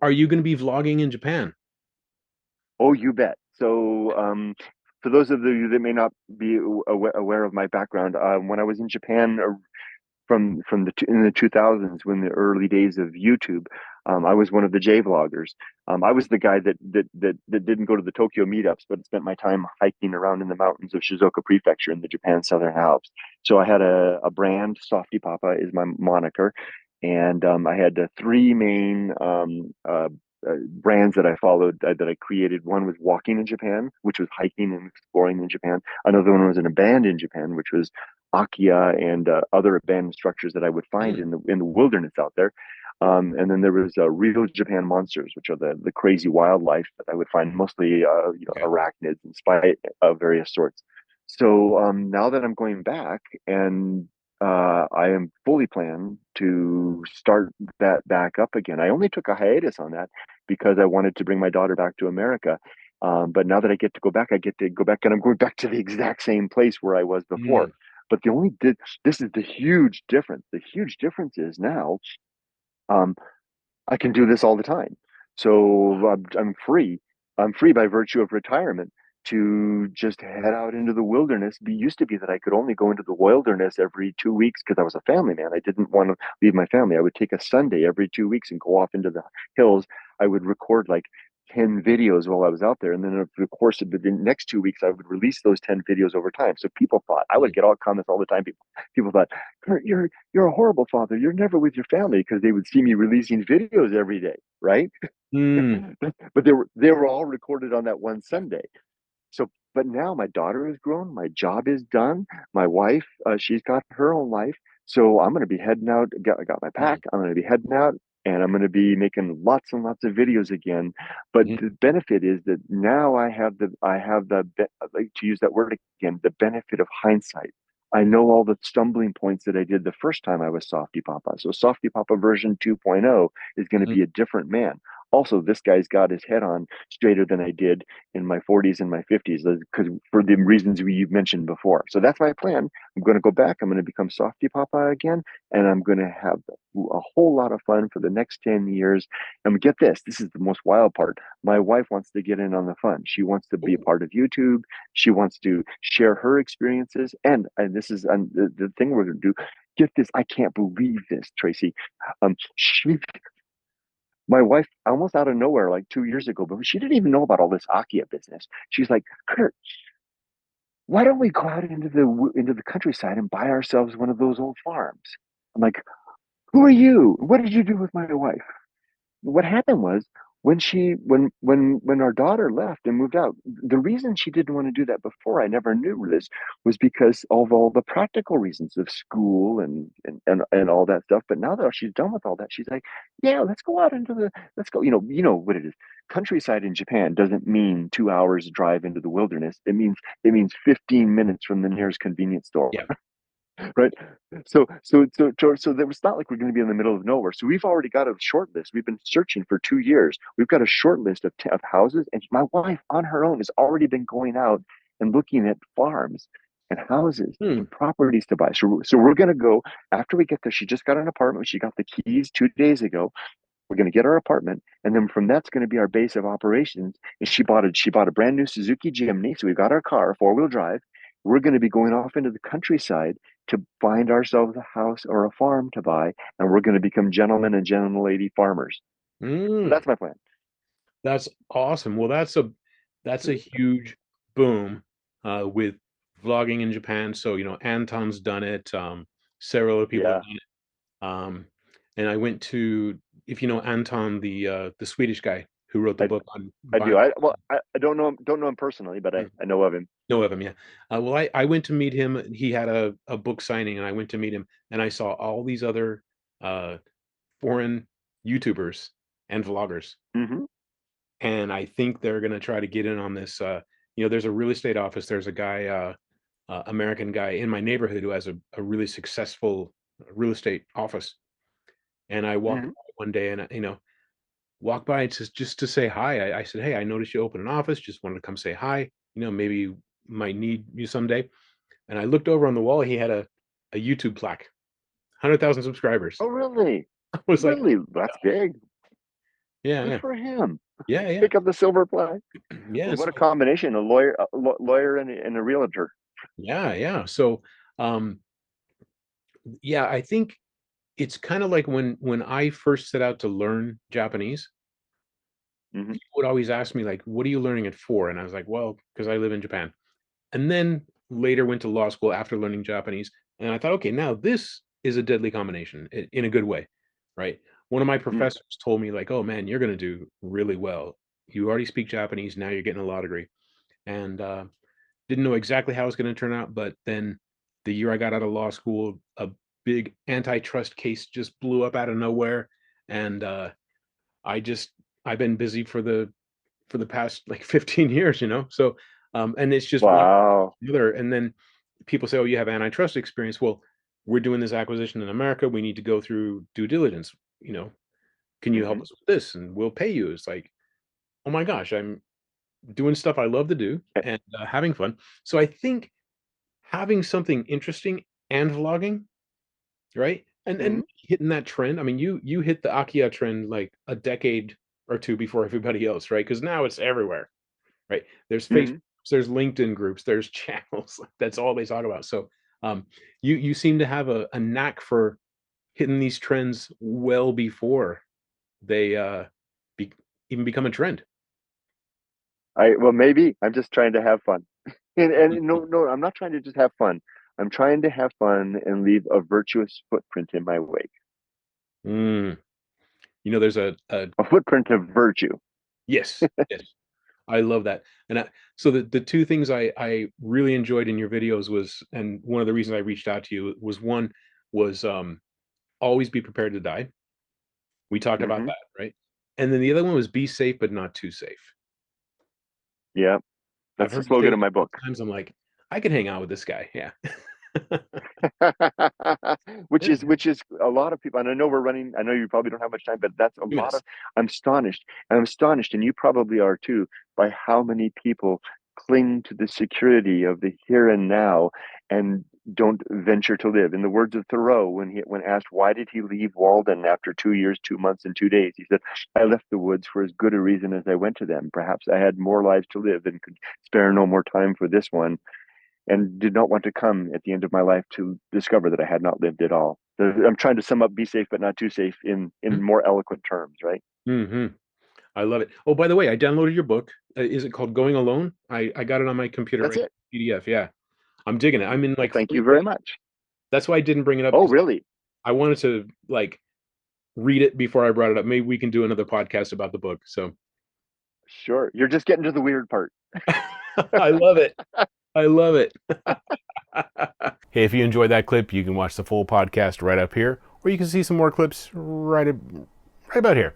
Are you going to be vlogging in Japan? Oh, you bet. So, for those of you that may not be aware of my background, when I was in Japan from in the 2000s, when the early days of YouTube, I was one of the J vloggers. I was the guy that didn't go to the Tokyo meetups, but spent my time hiking around in the mountains of Shizuoka Prefecture in the Japan Southern Alps. So I had a brand, Softy Papa is my moniker, and I had three main brands that I followed that I created. One was walking in Japan, which was hiking and exploring in Japan. Another one was in a band in Japan, which was Akia and other abandoned structures that I would find Mm, in the wilderness out there. And then there was Real Japan Monsters, which are the crazy wildlife that I would find mostly okay. arachnids and spite of various sorts. So now that I'm going back and I am fully planned to start that back up again. I only took a hiatus on that because I wanted to bring my daughter back to America. But now that I get to go back, I get to go back, and I'm going back to the exact same place where I was before. Mm, But this is the huge difference. The huge difference is now um, I can do this all the time. So I'm free. I'm free by virtue of retirement to just head out into the wilderness. It used to be that I could only go into the wilderness every 2 weeks because I was a family man. I didn't want to leave my family. I would take a Sunday every 2 weeks and go off into the hills. I would record like 10 videos while I was out there. And then over the course of the next 2 weeks, I would release those 10 videos over time. So people thought, I would mm, get all comments all the time. People thought, "Kurt, you're a horrible father. You're never with your family," because they would see me releasing videos every day, right? mm, But they were all recorded on that one Sunday. So, but now my daughter is grown, my job is done, my wife, she's got her own life. So I'm going to be heading out. I got my pack. mm, I'm going to be heading out, and I'm going to be making lots and lots of videos again. But mm, the benefit is that now like to use that word again, the benefit of hindsight. I know all the stumbling points that I did the first time I was Softy Papa. So Softy Papa version 2.0 is going to mm. be a different man. Also, this guy's got his head on straighter than I did in my 40s and my 50s because for the reasons you mentioned before. So that's my plan. I'm going to go back. I'm going to become Softy Papa again, and I'm going to have a whole lot of fun for the next 10 years. And get this, this is the most wild part. My wife wants to get in on the fun. She wants to be a Ooh. part of YouTube. She wants to share her experiences. And this is the thing we're going to do. Get this. I can't believe this, Tracy. My wife, almost out of nowhere, like 2 years ago, but she didn't even know about all this Akia business. She's like, "Kurt, why don't we go out into the countryside and buy ourselves one of those old farms?" I'm like, "Who are you? What did you do with my wife?" What happened was when our daughter left and moved out, the reason she didn't want to do that before, I never knew this, was because of all the practical reasons of school and all that stuff. But now that she's done with all that, she's like, yeah, let's go. You know what it is. Countryside in Japan doesn't mean 2 hours drive into the wilderness. It means 15 minutes from the nearest convenience store, Yeah. right? So there was not like we're going to be in the middle of nowhere. So we've already got a short list. We've been searching for 2 years. We've got a short list of houses, and my wife on her own has already been going out and looking at farms and houses Hmm. and properties to buy. So we're going to go after we get there. She just got an apartment. She got the keys 2 days ago. We're going to get our apartment, and then from that's going to be our base of operations. And she bought a brand new Suzuki Jimny, so we've got our car, 4-wheel drive. We're going to be going off into the countryside to find ourselves a house or a farm to buy, and we're going to become gentlemen and gentleman lady farmers. So Mm. that's my plan. That's awesome. Well, that's a huge boom with vlogging in Japan. So, Anton's done it. Several other people have Yeah, done it. And I went to, if you know Anton, the Swedish guy who wrote the I book on I bio. do. I don't know him personally, but I know of him. Know of him, yeah. Well, I went to meet him. He had a book signing, and I went to meet him, and I saw all these other uh, foreign YouTubers and vloggers, Hmm. and I think they're gonna try to get in on this. There's a real estate office. There's a guy, American guy in my neighborhood who has a really successful real estate office, and I walked Hmm. by one day, and walked by just to say hi. I said, "Hey, I noticed you open an office. Just wanted to come say hi. Maybe might need you someday." And I looked over on the wall, he had a YouTube plaque, 100,000 subscribers. Oh, really? I was like, Really? That's big. Yeah, Good yeah. for him. Yeah, yeah. Pick up the silver play. Yeah, What so a combination, a lawyer, lawyer and a realtor. yeah, yeah. So, um, yeah, I think it's kinda like when I first set out to learn Japanese, Hmm. people would always ask me, like, "What are you learning it for?" And I was like, "Well, because I live in Japan." And then later went to law school after learning Japanese, and I thought, "Okay, now this is a deadly combination in a good way," right? One of my Mm. professors told me like, "Oh, man, you're gonna do really well. You already speak Japanese, now you're getting a law degree." And, didn't know exactly how it was gonna turn out, but then the year I got out of law school, a big antitrust case just blew up out of nowhere, and, I just I've been busy for the past, like, 15 years, you know? So, and it's just one Wow. the other, and then people say, "Oh, you have antitrust experience." Well, we're doing this acquisition in America, we need to go through due diligence, you know? "Can you help Hmm. us with this? And we'll pay you." It's like, "Oh my gosh, I'm doing stuff I love to do and, having fun." So I think having something interesting and vlogging, right? And Hmm. hitting that trend. I mean, you hit the Akia trend like a decade or 2 before everybody else, right? Because now it's everywhere, right? There's Facebook, Hmm. there's LinkedIn groups, there's channels, like, that's all they talk about. So, you seem to have a knack for hitting these trends well before they, be even become a trend. Well, maybe I'm just trying to have fun. And no, no, I'm not trying to just have fun. I'm trying to have fun and leave a virtuous footprint in my wake, Mm. You know, there's a a footprint of virtue. yes, yes. I love that. And so the 2 things I really enjoyed in your videos was, and one of the reasons I reached out to you was, one was, always be prepared to die. We talked about Hmm. that, right? And then the other one was be safe, but not too safe. Yeah, I've that's the heard you say slogan of that my a book. couple times. I'm like, I can hang out with this guy. Yeah. which Yeah, is a lot of people, and I know we're running, I know you probably don't have much time, but that's a 2 lot minutes. of, I'm astonished, and you probably are too, by how many people cling to the security of the here and now and don't venture to live. In the words of Thoreau, when asked why did he leave Walden after 2 years, 2 months, and 2 days, he said, I left the woods for as good a reason as I went to them. Perhaps I had more lives to live and could spare no more time for this one, and did not want to come at the end of my life to discover that I had not lived at all. I'm trying to sum up "be safe but not too safe" in more eloquent terms, right? Mhm. I love it. Oh, by the way, I downloaded your book. Is it called Going Alone? I got it on my computer That's right it. PDF, yeah. I'm digging it. I'm in, Well, like, thank 3 you very pages. much. That's why I didn't bring it up Oh, because really? I wanted to, like, read it before I brought it up. Maybe we can do another podcast about the book, so Sure. You're just getting to the weird part. I love it. I love it. Hey, if you enjoyed that clip, you can watch the full podcast right up here, or you can see some more clips right about here.